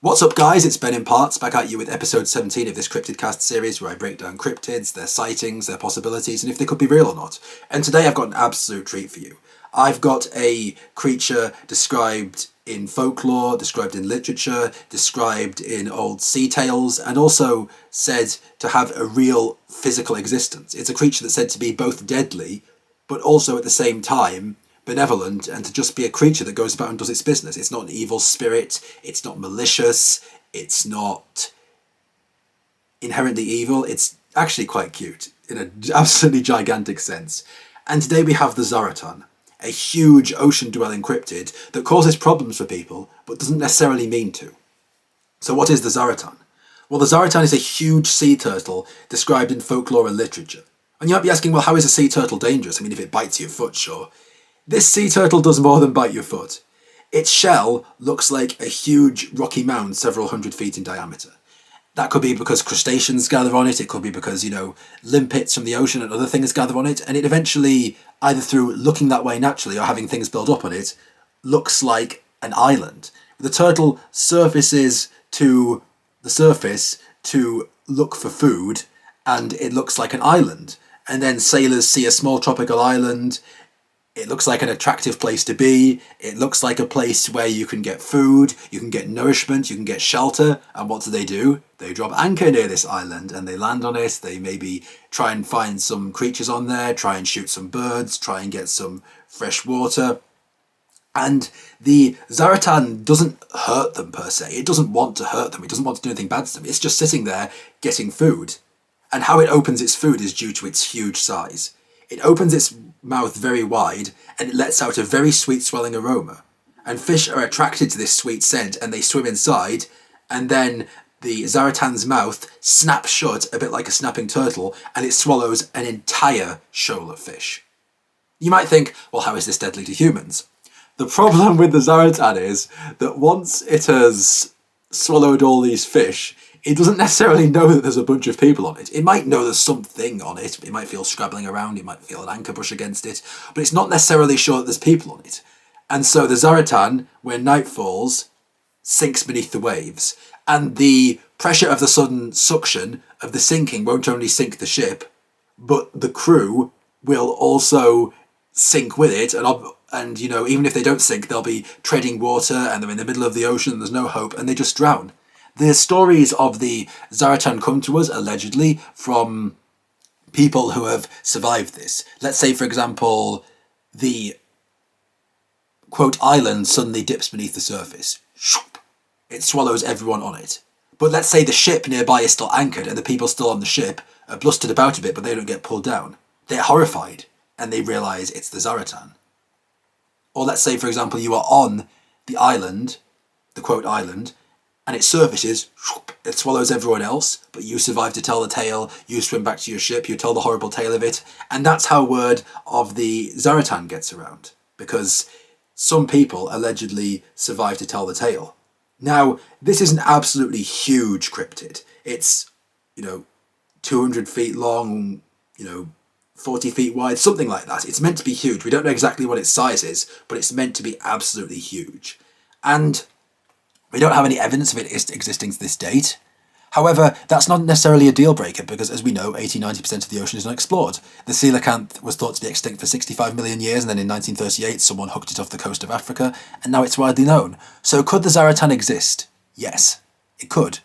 What's up, guys? It's Ben in Parts, back at you with episode 17 of this Cryptid cast series where I break down cryptids, their sightings, their possibilities, and if they could be real or not. And today I've got an absolute treat for you. I've got a creature described in folklore, described in literature, described in old sea tales, and also said to have a real physical existence. It's a creature that's said to be both deadly, but also at the same time benevolent, and to just be a creature that goes about and does its business. It's not an evil spirit, it's not malicious, it's not inherently evil, it's actually quite cute in an absolutely gigantic sense. And today we have the Zaratan, a huge ocean-dwelling cryptid that causes problems for people, but doesn't necessarily mean to. So what is the Zaratan? Well, the Zaratan is a huge sea turtle described in folklore and literature. And you might be asking, well, how is a sea turtle dangerous? I mean, if it bites your foot, sure. This sea turtle does more than bite your foot. Its shell looks like a huge rocky mound several hundred feet in diameter. That could be because crustaceans gather on it, it could be because, limpets from the ocean and other things gather on it, and it eventually, either through looking that way naturally or having things build up on it, looks like an island. The turtle surfaces to the surface to look for food, and it looks like an island. And then sailors see a small tropical island. It looks like an attractive place to be. It looks like a place where you can get food, you can get nourishment, you can get shelter. And what do? They drop anchor near this island and they land on it. They maybe try and find some creatures on there, try and shoot some birds, try and get some fresh water. And the Zaratan doesn't hurt them per se. It doesn't want to hurt them. It doesn't want to do anything bad to them. It's just sitting there getting food. And how it opens its food is due to its huge size. It opens its mouth very wide and it lets out a very sweet swelling aroma. And fish are attracted to this sweet scent and they swim inside, and then the Zaratan's mouth snaps shut a bit like a snapping turtle and it swallows an entire shoal of fish. You might think, well, how is this deadly to humans? The problem with the Zaratan is that once it has swallowed all these fish, it doesn't necessarily know that there's a bunch of people on it. It might know there's something on it. It might feel scrabbling around. It might feel an anchor brush against it. But it's not necessarily sure that there's people on it. And so the Zaratan, when night falls, sinks beneath the waves. And the pressure of the sudden suction of the sinking won't only sink the ship, but the crew will also sink with it. And even if they don't sink, they'll be treading water and they're in the middle of the ocean and there's no hope and they just drown. The stories of the Zaratan come to us, allegedly, from people who have survived this. Let's say, for example, the, quote, island suddenly dips beneath the surface. It swallows everyone on it. But let's say the ship nearby is still anchored and the people still on the ship are blustered about a bit, but they don't get pulled down. They're horrified and they realise it's the Zaratan. Or let's say, for example, you are on the island, the quote island, and it surfaces, it swallows everyone else, but you survive to tell the tale, you swim back to your ship, you tell the horrible tale of it, and that's how word of the Zaratan gets around, because some people allegedly survive to tell the tale. Now, this is an absolutely huge cryptid. It's, 200 feet long, 40 feet wide, something like that. It's meant to be huge. We don't know exactly what its size is, but it's meant to be absolutely huge. And we don't have any evidence of it existing to this date. However, that's not necessarily a deal breaker because, as we know, 80-90% of the ocean is unexplored. The coelacanth was thought to be extinct for 65 million years, and then in 1938 someone hooked it off the coast of Africa, and now it's widely known. So could the Zaratan exist? Yes, it could.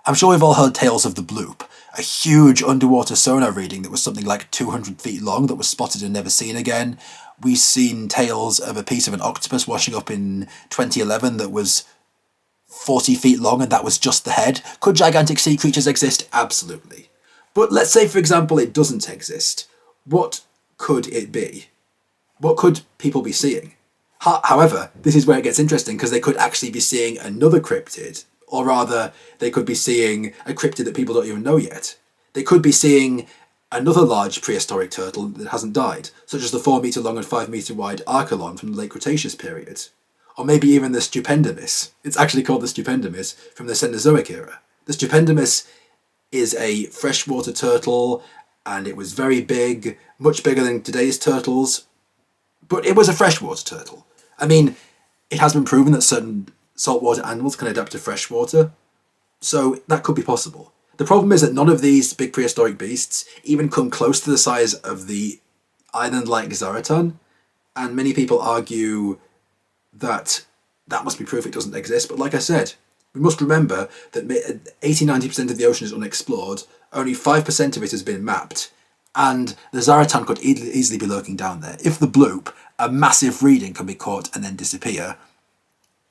I'm sure we've all heard tales of the bloop, a huge underwater sonar reading that was something like 200 feet long that was spotted and never seen again. We've seen tales of a piece of an octopus washing up in 2011 that was 40 feet long and that was just the head. Could gigantic sea creatures exist? Absolutely. But let's say, for example, it doesn't exist. What could it be? What could people be seeing? However, this is where it gets interesting because they could actually be seeing another cryptid, or rather, they could be seeing a cryptid that people don't even know yet. They could be seeing another large prehistoric turtle that hasn't died, such as the 4-metre long and 5-metre wide Archelon from the late Cretaceous period. Or maybe even the Stupendimus. It's actually called the Stupendimus from the Cenozoic era. The Stupendimus is a freshwater turtle, and it was very big, much bigger than today's turtles, but it was a freshwater turtle. I mean, it has been proven that certain saltwater animals can adapt to freshwater. So that could be possible. The problem is that none of these big prehistoric beasts even come close to the size of the island-like Zaratan, and many people argue that that must be proof it doesn't exist. But like I said, we must remember that 80-90% of the ocean is unexplored, only 5% of it has been mapped, and the Zaratan could easily be lurking down there. If the bloop, a massive reeding, can be caught and then disappear,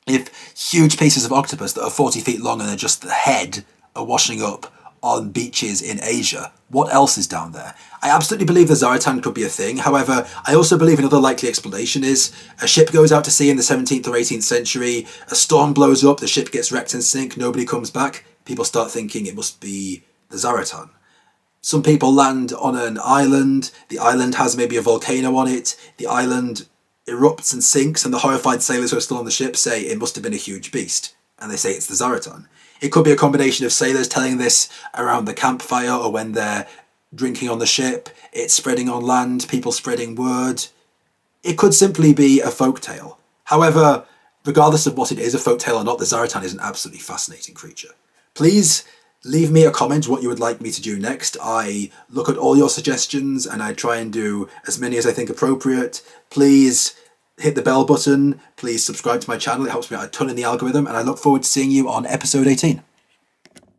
if huge pieces of octopus that are 40 feet long and are just the head are washing up on beaches in Asia, what else is down there? I absolutely believe the Zaratan could be a thing. However, I also believe another likely explanation is a ship goes out to sea in the 17th or 18th century, a storm blows up, the ship gets wrecked and sink, nobody comes back. People start thinking it must be the Zaratan. Some people land on an island, the island has maybe a volcano on it, the island erupts and sinks, and the horrified sailors who are still on the ship say it must have been a huge beast, and they say it's the Zaratan. It could be a combination of sailors telling this around the campfire or when they're drinking on the ship, it's spreading on land, people spreading word. It could simply be a folktale. However, regardless of what it is, a folktale or not, the Zaratan is an absolutely fascinating creature. Please leave me a comment what you would like me to do next. I look at all your suggestions and I try and do as many as I think appropriate. Please hit the bell button. Please subscribe to my channel. It helps me out a ton in the algorithm, and I look forward to seeing you on episode 18.